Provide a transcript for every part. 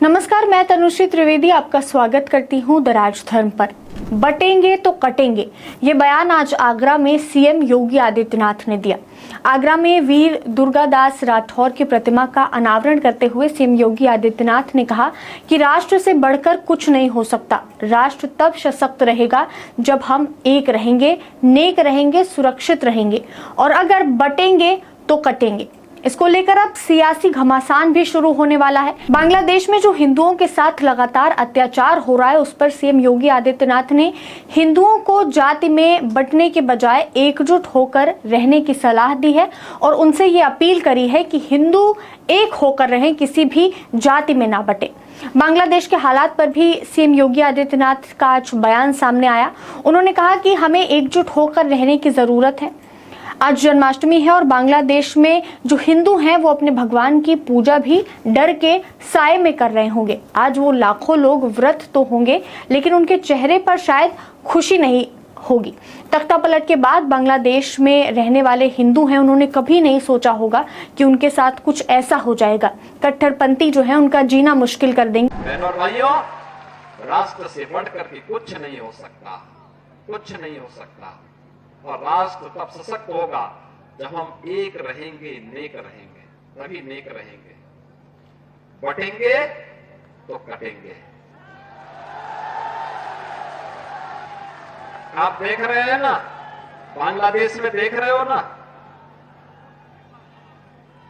नमस्कार, मैं तनुश्री त्रिवेदी आपका स्वागत करती हूं द राजधर्म पर। बटेंगे तो कटेंगे, ये बयान आज आगरा में सीएम योगी आदित्यनाथ ने दिया। आगरा में वीर दुर्गादास राठौर की प्रतिमा का अनावरण करते हुए सीएम योगी आदित्यनाथ ने कहा कि राष्ट्र से बढ़कर कुछ नहीं हो सकता। राष्ट्र तब सशक्त रहेगा जब हम एक रहेंगे, नेक रहेंगे, सुरक्षित रहेंगे, और अगर बटेंगे तो कटेंगे। इसको लेकर अब सियासी घमासान भी शुरू होने वाला है। बांग्लादेश में जो हिंदुओं के साथ लगातार अत्याचार हो रहा है, उस पर सीएम योगी आदित्यनाथ ने हिंदुओं को जाति में बंटने के बजाय एकजुट होकर रहने की सलाह दी है और उनसे ये अपील करी है कि हिंदू एक होकर रहें, किसी भी जाति में ना बटे। बांग्लादेश के हालात पर भी सीएम योगी आदित्यनाथ का आज बयान सामने आया। उन्होंने कहा कि हमें एकजुट होकर रहने की जरूरत है। आज जन्माष्टमी है और बांग्लादेश में जो हिंदू हैं वो अपने भगवान की पूजा भी डर के साए में कर रहे होंगे। आज वो लाखों लोग व्रत तो होंगे, लेकिन उनके चेहरे पर शायद खुशी नहीं होगी। तख्ता पलट के बाद बांग्लादेश में रहने वाले हिंदू हैं, उन्होंने कभी नहीं सोचा होगा कि उनके साथ कुछ ऐसा हो जाएगा। कट्टरपंथी जो है उनका जीना मुश्किल कर देंगे। बहनों और भाइयों, राष्ट्र से बढ़कर के कुछ नहीं हो सकता, कुछ नहीं हो सकता। और राष्ट्र तब सशक्त होगा जब हम एक रहेंगे, नेक रहेंगे, तभी नेक रहेंगे। बटेंगे तो कटेंगे। आप देख रहे हैं ना, बांग्लादेश में देख रहे हो ना,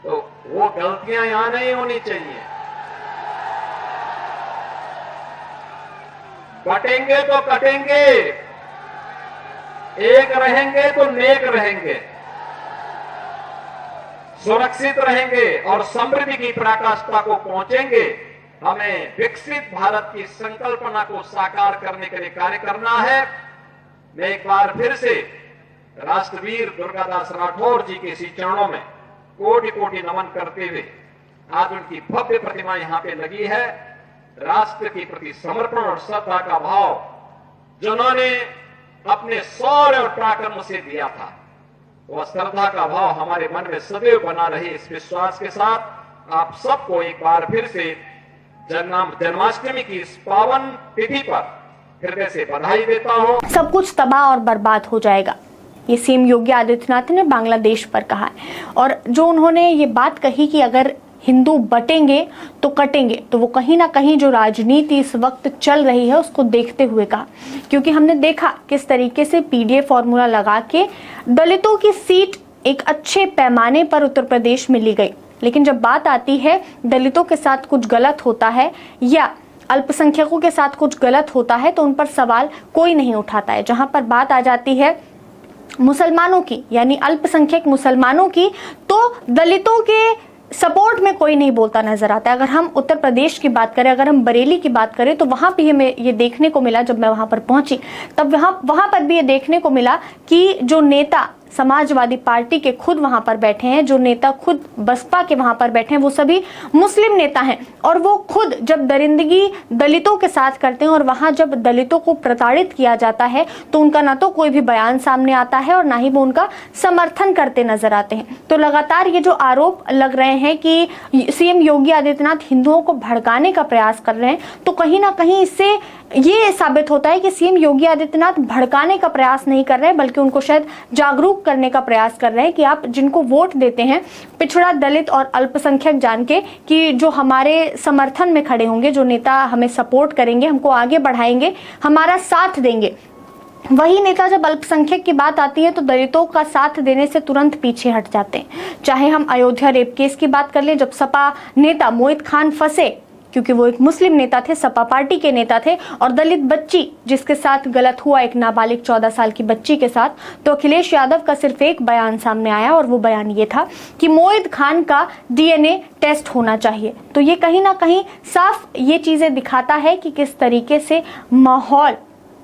तो वो गलतियां यहां नहीं होनी चाहिए। बटेंगे तो कटेंगे, एक रहेंगे तो नेक रहेंगे, सुरक्षित रहेंगे और समृद्धि की पराकाष्ठा को पहुंचेंगे। हमें विकसित भारत की संकल्पना को साकार करने के लिए कार्य करना है। मैं एक बार फिर से राष्ट्रवीर दुर्गादास राठौर जी के श्री चरणों में कोटि कोटि नमन करते हुए आज उनकी भव्य प्रतिमा यहां पे लगी है। राष्ट्र के प्रति समर्पण और श्रद्धा का भाव जिन्होंने अपने शौर्य और पराक्रम से दिया था, वह श्रद्धा का भाव हमारे मन में सदैव बना रहे। इस विश्वास के साथ आप सबको एक बार फिर से जन्माष्टमी की इस पावन तिथि पर हृदय से बधाई देता हूं। सब कुछ तबाह और बर्बाद हो जाएगा, ये सीएम योगी आदित्यनाथ ने बांग्लादेश पर कहा है। और जो उन्होंने ये बात कही कि अगर हिंदू बटेंगे तो कटेंगे, तो वो कहीं ना कहीं जो राजनीति इस वक्त चल रही है उसको देखते हुए कहा। क्योंकि हमने देखा किस तरीके से पीडीए फॉर्मूला लगा के दलितों की सीट एक अच्छे पैमाने पर उत्तर प्रदेश में ली गई, लेकिन जब बात आती है दलितों के साथ कुछ गलत होता है या अल्पसंख्यकों के साथ कुछ गलत होता है तो उन पर सवाल कोई नहीं उठाता है। जहां पर बात आ जाती है मुसलमानों की, यानी अल्पसंख्यक मुसलमानों की, तो दलितों के सपोर्ट में कोई नहीं बोलता नजर आता है। अगर हम उत्तर प्रदेश की बात करें, अगर हम बरेली की बात करें, तो वहां भी हमें ये देखने को मिला, जब मैं वहां पर पहुंची तब वहां पर भी ये देखने को मिला कि जो नेता समाजवादी पार्टी के खुद वहां पर बैठे हैं, जो नेता खुद बसपा के वहां पर बैठे हैं, वो सभी मुस्लिम नेता हैं। और वो खुद जब दरिंदगी दलितों के साथ करते हैं और वहां जब दलितों को प्रताड़ित किया जाता है तो उनका ना तो कोई भी बयान सामने आता है और ना ही वो उनका समर्थन करते नजर आते हैं। तो लगातार ये जो आरोप लग रहे हैं कि सीएम योगी आदित्यनाथ हिंदुओं को भड़काने का प्रयास कर रहे हैं, तो कहीं ना कहीं इससे ये साबित होता है कि सीएम योगी आदित्यनाथ भड़काने का प्रयास नहीं कर रहे हैं, बल्कि उनको शायद जागरूक करने का प्रयास कर रहे हैं कि आप जिनको वोट देते हैं, पिछड़ा, दलित और अल्पसंख्यक जान के कि जो हमारे समर्थन में खड़े होंगे, जो नेता हमें सपोर्ट करेंगे, हमको आगे बढ़ाएंगे, हमारा साथ देंगे, वही नेता जब अल्पसंख्यक की बात आती है तो दलितों का साथ देने से तुरंत पीछे हट जाते हैं। चाहे हम अयोध्या रेप केस की बात कर लें, जब सपा नेता मोहित खान फंसे, क्योंकि वो एक मुस्लिम नेता थे, सपा पार्टी के नेता थे, और दलित बच्ची जिसके साथ गलत हुआ, एक नाबालिग 14 साल की बच्ची के साथ, तो अखिलेश यादव का सिर्फ एक बयान सामने आया और वो बयान ये था कि मोहित खान का डीएनए टेस्ट होना चाहिए। तो ये कहीं ना कहीं साफ ये चीजें दिखाता है कि किस तरीके से माहौल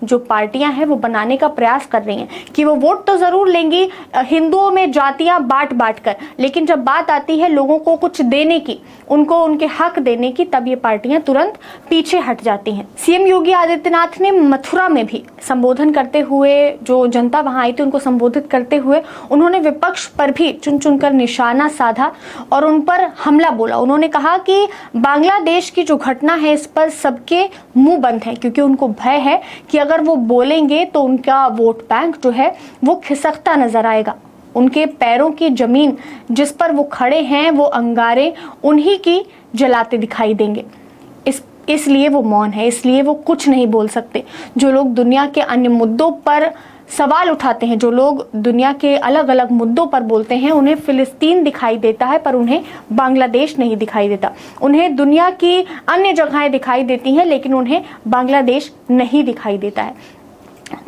जो पार्टियां हैं वो बनाने का प्रयास कर रही हैं कि वो वोट तो जरूर लेंगी हिंदुओं में जातियां बांट बांट कर, लेकिन जब बात आती है लोगों को कुछ देने की, उनको उनके हक देने की, तब ये पार्टियां तुरंत पीछे हट जाती हैं। सीएम योगी आदित्यनाथ ने मथुरा में भी संबोधन करते हुए, जो जनता वहां आई थी उनको संबोधित करते हुए, उन्होंने विपक्ष पर भी चुन चुनकर निशाना साधा और उन पर हमला बोला। उन्होंने कहा कि बांग्लादेश की जो घटना है इस पर सबके मुंह बंद है, क्योंकि उनको भय है कि अगर वो बोलेंगे तो उनका वोट बैंक जो है वो खिसकता नजर आएगा। उनके पैरों की जमीन जिस पर वो खड़े हैं वो अंगारे उन्हीं की जलाते दिखाई देंगे। इसलिए वो मौन है, इसलिए वो कुछ नहीं बोल सकते। जो लोग दुनिया के अन्य मुद्दों पर सवाल उठाते हैं, जो लोग दुनिया के अलग अलग मुद्दों पर बोलते हैं, उन्हें फिलिस्तीन दिखाई देता है पर उन्हें बांग्लादेश नहीं दिखाई देता। उन्हें दुनिया की अन्य जगहें दिखाई देती हैं लेकिन उन्हें बांग्लादेश नहीं दिखाई देता है।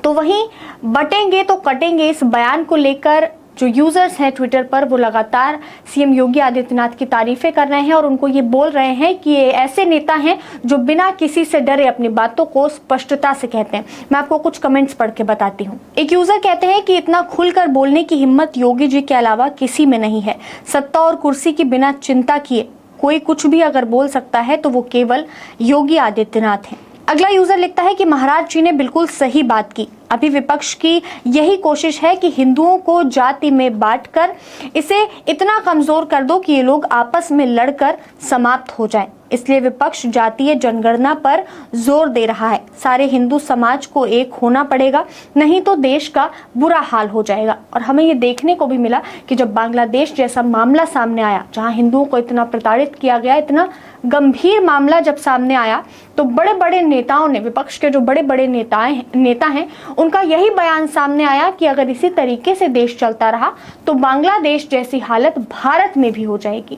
तो वहीं बटेंगे तो कटेंगे इस बयान को लेकर जो यूजर्स हैं ट्विटर पर वो लगातार सीएम योगी आदित्यनाथ की तारीफें कर रहे हैं और उनको ये बोल रहे हैं कि ये ऐसे नेता हैं जो बिना किसी से डरे अपनी बातों को स्पष्टता से कहते हैं। मैं आपको कुछ कमेंट्स पढ़ के बताती हूँ। एक यूजर कहते हैं कि इतना खुलकर बोलने की हिम्मत योगी जी के अलावा किसी में नहीं है। सत्ता और कुर्सी की बिना चिंता किए कोई कुछ भी अगर बोल सकता है तो वो केवल योगी आदित्यनाथ हैं। अगला यूजर लिखता है कि महाराज जी ने बिल्कुल सही बात की। अभी विपक्ष की यही कोशिश है कि हिंदुओं को जाति में बांटकर इसे इतना कमजोर कर दो कि ये लोग आपस में लड़कर समाप्त हो जाएं। इसलिए विपक्ष जातीय जनगणना पर जोर दे रहा है। सारे हिंदू समाज को एक होना पड़ेगा, नहीं तो देश का बुरा हाल हो जाएगा। और हमें ये देखने को भी मिला कि जब बांग्लादेश जैसा मामला सामने आया, जहां हिंदुओं को इतना प्रताड़ित किया गया, इतना गंभीर मामला जब सामने आया, तो बड़े बड़े नेताओं ने, विपक्ष के जो बड़े बड़े नेता हैं, उनका यही बयान सामने आया कि अगर इसी तरीके से देश चलता रहा तो बांग्लादेश जैसी हालत भारत में भी हो जाएगी।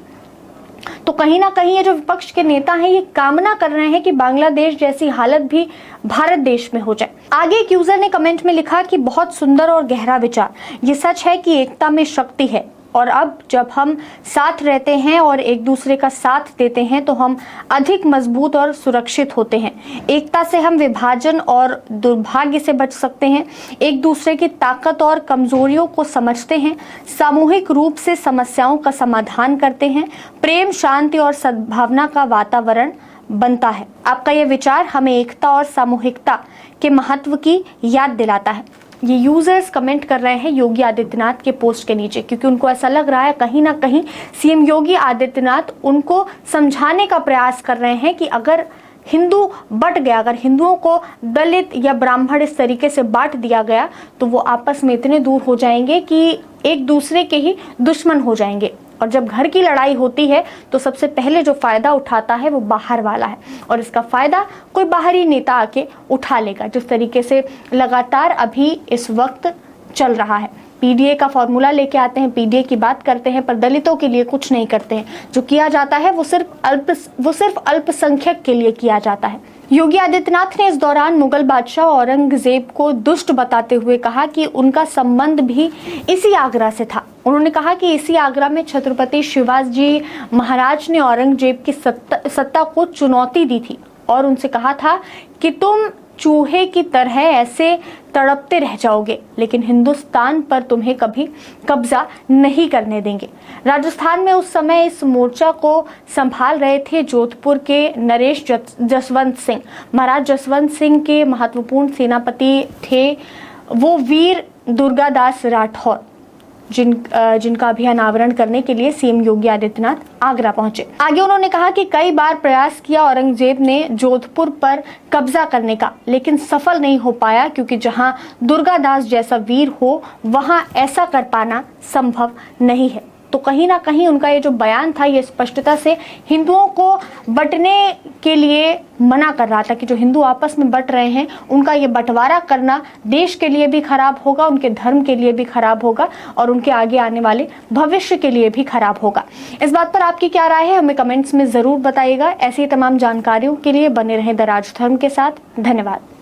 तो कहीं ना कहीं ये जो विपक्ष के नेता हैं ये कामना कर रहे हैं कि बांग्लादेश जैसी हालत भी भारत देश में हो जाए। आगे एक यूजर ने कमेंट में लिखा कि बहुत सुंदर और गहरा विचार। ये सच है कि एकता में शक्ति है और अब जब हम साथ रहते हैं और एक दूसरे का साथ देते हैं तो हम अधिक मजबूत और सुरक्षित होते हैं। एकता से हम विभाजन और दुर्भाग्य से बच सकते हैं, एक दूसरे की ताकत और कमजोरियों को समझते हैं, सामूहिक रूप से समस्याओं का समाधान करते हैं, प्रेम, शांति और सद्भावना का वातावरण बनता है। आपका यह विचार हमें एकता और सामूहिकता के महत्व की याद दिलाता है। ये यूजर्स कमेंट कर रहे हैं योगी आदित्यनाथ के पोस्ट के नीचे, क्योंकि उनको ऐसा लग रहा है कहीं ना कहीं सीएम योगी आदित्यनाथ उनको समझाने का प्रयास कर रहे हैं कि अगर हिंदू बट गया, अगर हिंदुओं को दलित या ब्राह्मण इस तरीके से बांट दिया गया तो वो आपस में इतने दूर हो जाएंगे कि एक दूसरे के ही दुश्मन हो जाएंगे। और जब घर की लड़ाई होती है तो सबसे पहले जो फायदा उठाता है वो बाहर वाला है, और इसका फायदा कोई बाहरी नेता आके उठा लेगा, जिस तरीके से लगातार अभी इस वक्त चल रहा है। पीडीए का फॉर्मूला लेके आते हैं, पीडीए की बात करते हैं, पर दलितों के लिए कुछ नहीं करते हैं। जो किया जाता है वो सिर्फ अल्पसंख्यक के लिए किया जाता है। योगी आदित्यनाथ ने इस दौरान मुगल बादशाह औरंगजेब को दुष्ट बताते हुए कहा कि उनका संबंध भी इसी आगरा से था। उन्होंने कहा कि इसी आगरा में छत्रपति शिवाजी महाराज ने औरंगजेब की सत्ता को चुनौती दी थी और उनसे कहा था कि तुम चूहे की तरह ऐसे तड़पते रह जाओगे, लेकिन हिंदुस्तान पर तुम्हें कभी कब्जा नहीं करने देंगे। राजस्थान में उस समय इस मोर्चा को संभाल रहे थे जोधपुर के नरेश जसवंत सिंह। महाराज जसवंत सिंह के महत्वपूर्ण सेनापति थे वो वीर दुर्गादास राठौर, जिनका भी अनावरण करने के लिए सीएम योगी आदित्यनाथ आगरा पहुंचे। आगे उन्होंने कहा कि कई बार प्रयास किया औरंगजेब ने जोधपुर पर कब्जा करने का, लेकिन सफल नहीं हो पाया, क्योंकि जहां दुर्गादास जैसा वीर हो वहां ऐसा कर पाना संभव नहीं है। तो कहीं ना कहीं उनका ये जो बयान था ये स्पष्टता से हिंदुओं को बंटने के लिए मना कर रहा था कि जो हिंदू आपस में बंट रहे हैं उनका ये बंटवारा करना देश के लिए भी खराब होगा, उनके धर्म के लिए भी खराब होगा और उनके आगे आने वाले भविष्य के लिए भी खराब होगा। इस बात पर आपकी क्या राय है हमें कमेंट्स में जरूर बताइएगा। ऐसी तमाम जानकारियों के लिए बने रहें द राजधर्म के साथ। धन्यवाद।